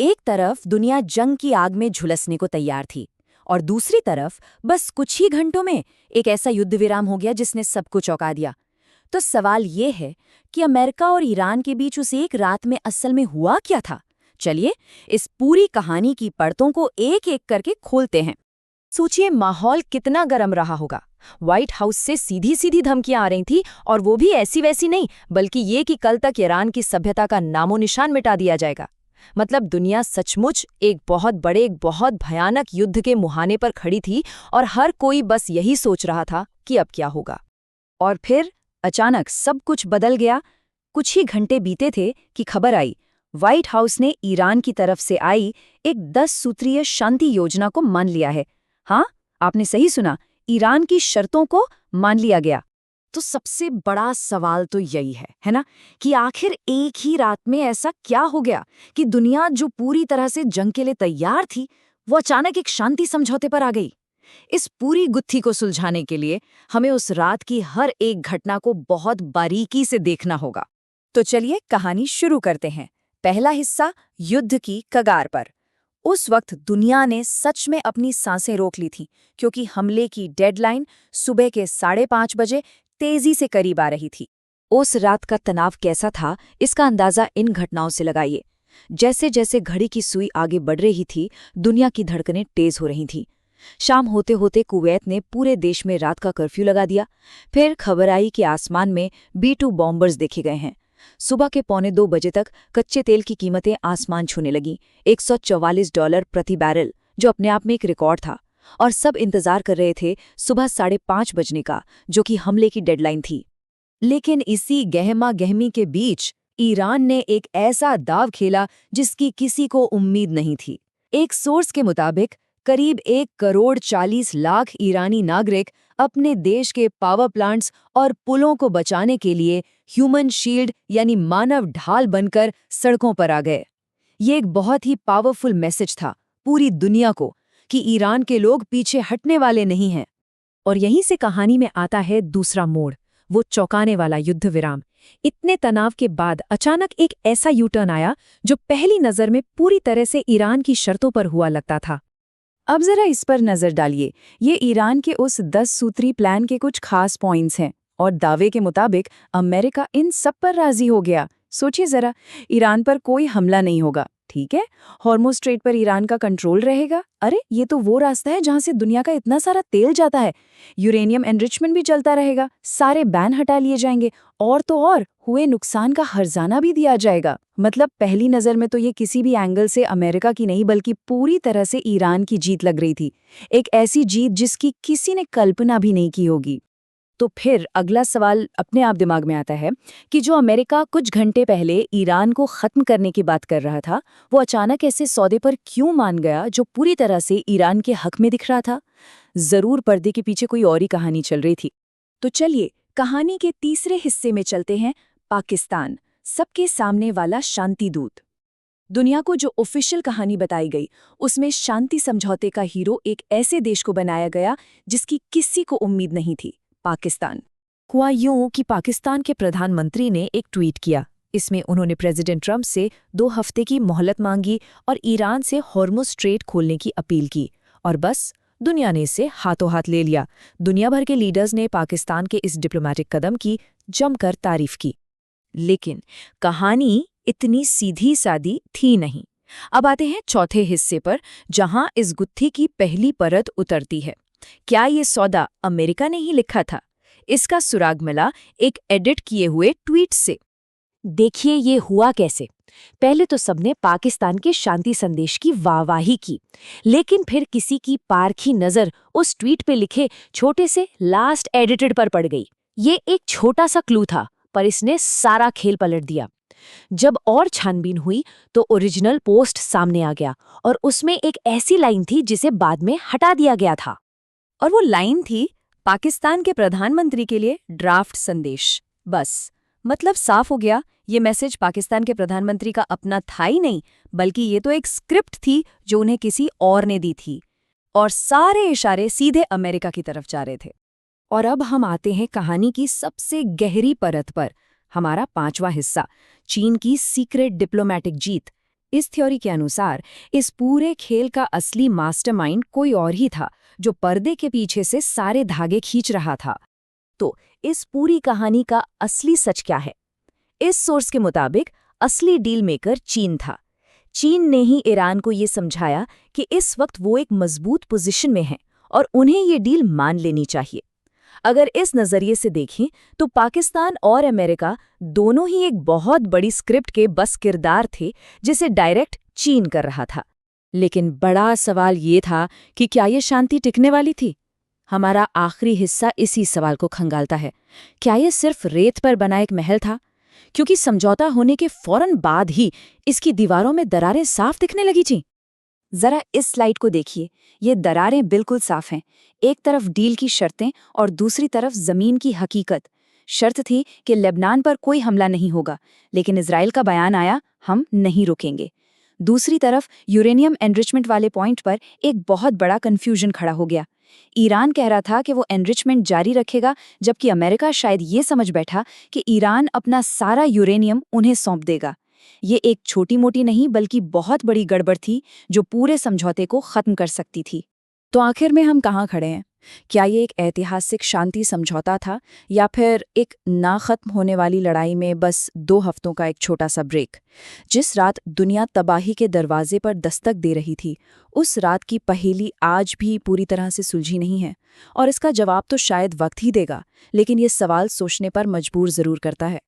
एक तरफ दुनिया जंग की आग में झुलसने को तैयार थी और दूसरी तरफ बस कुछ ही घंटों में एक ऐसा युद्ध विराम हो गया जिसने सबको चौंका दिया। तो सवाल ये है कि अमेरिका और ईरान के बीच उस एक रात में असल में हुआ क्या था। चलिए इस पूरी कहानी की परतों को एक एक करके खोलते हैं। सोचिए माहौल कितना गर्म रहा होगा। व्हाइट हाउस से सीधी सीधी धमकियां आ रही थी, और वो भी ऐसी वैसी नहीं, बल्कि ये कि कल तक ईरान की सभ्यता का नामो निशान मिटा दिया जाएगा। मतलब दुनिया सचमुच एक बहुत बड़े, एक बहुत भयानक युद्ध के मुहाने पर खड़ी थी और हर कोई बस यही सोच रहा था कि अब क्या होगा। और फिर अचानक सब कुछ बदल गया। कुछ ही घंटे बीते थे कि खबर आई, व्हाइट हाउस ने ईरान की तरफ से आई एक 10 सूत्रीय शांति योजना को मान लिया है। हाँ, आपने सही सुना, ईरान की शर्तों को मान लिया गया। तो सबसे बड़ा सवाल तो यही है ना, कि आखिर एक ही रात में ऐसा क्या हो गया कि दुनिया जो पूरी तरह से जंग के लिए तैयार थी, वो अचानक एक शांति समझौते पर आ गई। इस पूरी गुत्थी को सुलझाने के लिए हमें उस रात की हर एक घटना को बहुत बारीकी से देखना होगा। तो चलिए कहानी शुरू करते हैं। पहला हिस्सा, युद्ध की कगार पर। उस वक्त दुनिया ने सच में अपनी सांसें रोक ली थीं, क्योंकि हमले की डेडलाइन सुबह के 5:30 बजे तेजी से करीब आ रही थी। उस रात का तनाव कैसा था, इसका अंदाजा इन घटनाओं से लगाइए। जैसे जैसे घड़ी की सुई आगे बढ़ रही थी, दुनिया की धड़कनें तेज हो रही थीं। शाम होते होते कुवैत ने पूरे देश में रात का कर्फ्यू लगा दिया। फिर खबर आई कि आसमान में B-2 बॉम्बर्स देखे गए हैं। सुबह के $1:45 बजे तक कच्चे तेल की कीमतें आसमान छूने लगीं, $144 प्रति बैरल, जो अपने आप में एक रिकॉर्ड था। और सब इंतजार कर रहे थे सुबह 5:30 बजने का, जो कि हमले की डेडलाइन थी। लेकिन इसी गहमा गहमी के बीच ईरान ने एक ऐसा दाव खेला जिसकी किसी को उम्मीद नहीं थी। एक सोर्स के मुताबिक करीब 1,40,00,000 ईरानी नागरिक अपने देश के पावर प्लांट्स और पुलों को बचाने के लिए ह्यूमन शील्ड यानी मानव ढाल बनकर सड़कों पर आ गए। ये एक बहुत ही पावरफुल मैसेज था पूरी दुनिया को कि ईरान के लोग पीछे हटने वाले नहीं हैं। और यहीं से कहानी में आता है दूसरा मोड़, वो चौंकाने वाला युद्ध विराम। इतने तनाव के बाद अचानक एक ऐसा यू टर्न आया जो पहली नज़र में पूरी तरह से ईरान की शर्तों पर हुआ लगता था। अब जरा इस पर नजर डालिए। ये ईरान के उस 10 सूत्री प्लान के कुछ खास पॉइंट्स हैं, और दावे के मुताबिक अमेरिका इन सब पर राजी हो गया। सोचिए जरा, ईरान पर कोई हमला नहीं होगा, ठीक है, हॉर्मुज़ स्ट्रेट पर ईरान का कंट्रोल रहेगा। अरे ये तो वो रास्ता है जहां से दुनिया का इतना सारा तेल जाता है। यूरेनियम एनरिचमेंट भी चलता रहेगा, सारे बैन हटा लिए जाएंगे, और तो और हुए नुकसान का हर्जाना भी दिया जाएगा। मतलब पहली नज़र में तो ये किसी भी एंगल से अमेरिका की नहीं, बल्कि पूरी तरह से ईरान की जीत लग रही थी। एक ऐसी जीत जिसकी किसी ने कल्पना भी नहीं की होगी। तो फिर अगला सवाल अपने आप दिमाग में आता है कि जो अमेरिका कुछ घंटे पहले ईरान को खत्म करने की बात कर रहा था, वो अचानक ऐसे सौदे पर क्यों मान गया जो पूरी तरह से ईरान के हक में दिख रहा था। जरूर पर्दे के पीछे कोई और ही कहानी चल रही थी। तो चलिए कहानी के तीसरे हिस्से में चलते हैं, पाकिस्तान, सबके सामने वाला शांति दूत। दुनिया को जो ऑफिशियल कहानी बताई गई, उसमें शांति समझौते का हीरो एक ऐसे देश को बनाया गया जिसकी किसी को उम्मीद नहीं थी, पाकिस्तान। हुआ यूं कि पाकिस्तान के प्रधानमंत्री ने एक ट्वीट किया। इसमें उन्होंने प्रेसिडेंट ट्रंप से 2 हफ्ते की मोहलत मांगी और ईरान से हॉर्मुज़ स्ट्रेट खोलने की अपील की, और बस दुनिया ने इसे हाथों हाथ ले लिया। दुनिया भर के लीडर्स ने पाकिस्तान के इस डिप्लोमेटिक कदम की जमकर तारीफ की। लेकिन कहानी इतनी सीधी सादी थी नहीं। अब आते हैं चौथे हिस्से पर, जहां इस गुत्थी की पहली परत उतरती है। क्या ये सौदा अमेरिका ने ही लिखा था? इसका सुराग मिला एक एडिट किए हुए ट्वीट से। देखिए ये हुआ कैसे। पहले तो सबने पाकिस्तान के शांति संदेश की वाहवाही की, लेकिन फिर किसी की पारखी नजर उस ट्वीट पे लिखे छोटे से लास्ट एडिटेड पर पड़ गई। ये एक छोटा सा क्लू था, पर इसने सारा खेल पलट दिया। जब और छानबीन हुई तो ओरिजिनल पोस्ट सामने आ गया, और उसमें एक ऐसी लाइन थी जिसे बाद में हटा दिया गया था। और वो लाइन थी, पाकिस्तान के प्रधानमंत्री के लिए ड्राफ्ट संदेश। बस मतलब साफ हो गया, ये मैसेज पाकिस्तान के प्रधानमंत्री का अपना था ही नहीं, बल्कि ये तो एक स्क्रिप्ट थी जो उन्हें किसी और ने दी थी, और सारे इशारे सीधे अमेरिका की तरफ जा रहे थे। और अब हम आते हैं कहानी की सबसे गहरी परत पर, हमारा 5वां हिस्सा, चीन की सीक्रेट डिप्लोमैटिक जीत। इस थ्योरी के अनुसार इस पूरे खेल का असली मास्टरमाइंड कोई और ही था, जो पर्दे के पीछे से सारे धागे खींच रहा था। तो इस पूरी कहानी का असली सच क्या है? इस सोर्स के मुताबिक असली डील मेकर चीन था। चीन ने ही ईरान को ये समझाया कि इस वक्त वो एक मजबूत पोजीशन में है और उन्हें ये डील मान लेनी चाहिए। अगर इस नज़रिए से देखें तो पाकिस्तान और अमेरिका दोनों ही एक बहुत बड़ी स्क्रिप्ट के बस किरदार थे, जिसे डायरेक्ट चीन कर रहा था। लेकिन बड़ा सवाल ये था कि क्या ये शांति टिकने वाली थी? हमारा आखिरी हिस्सा इसी सवाल को खंगालता है। क्या ये सिर्फ रेत पर बना एक महल था? क्योंकि समझौता होने के फौरन बाद ही इसकी दीवारों में दरारें साफ दिखने लगी थीं। जरा इस स्लाइड को देखिए, ये दरारें बिल्कुल साफ हैं। एक तरफ डील की शर्तें और दूसरी तरफ जमीन की हकीकत। शर्त थी कि लेबनान पर कोई हमला नहीं होगा, लेकिन इजराइल का बयान आया, हम नहीं रुकेंगे। दूसरी तरफ यूरेनियम एनरिचमेंट वाले पॉइंट पर एक बहुत बड़ा कन्फ्यूजन खड़ा हो गया। ईरान कह रहा था कि वो एनरिचमेंट जारी रखेगा, जबकि अमेरिका शायद ये समझ बैठा कि ईरान अपना सारा यूरेनियम उन्हें सौंप देगा। ये एक छोटी मोटी नहीं बल्कि बहुत बड़ी गड़बड़ थी, जो पूरे समझौते को खत्म कर सकती थी। तो आखिर में हम कहाँ खड़े हैं? क्या ये एक ऐतिहासिक शांति समझौता था, या फिर एक ना खत्म होने वाली लड़ाई में बस 2 हफ्तों का एक छोटा सा ब्रेक? जिस रात दुनिया तबाही के दरवाजे पर दस्तक दे रही थी, उस रात की पहेली आज भी पूरी तरह से सुलझी नहीं है, और इसका जवाब तो शायद वक्त ही देगा, लेकिन ये सवाल सोचने पर मजबूर जरूर करता है।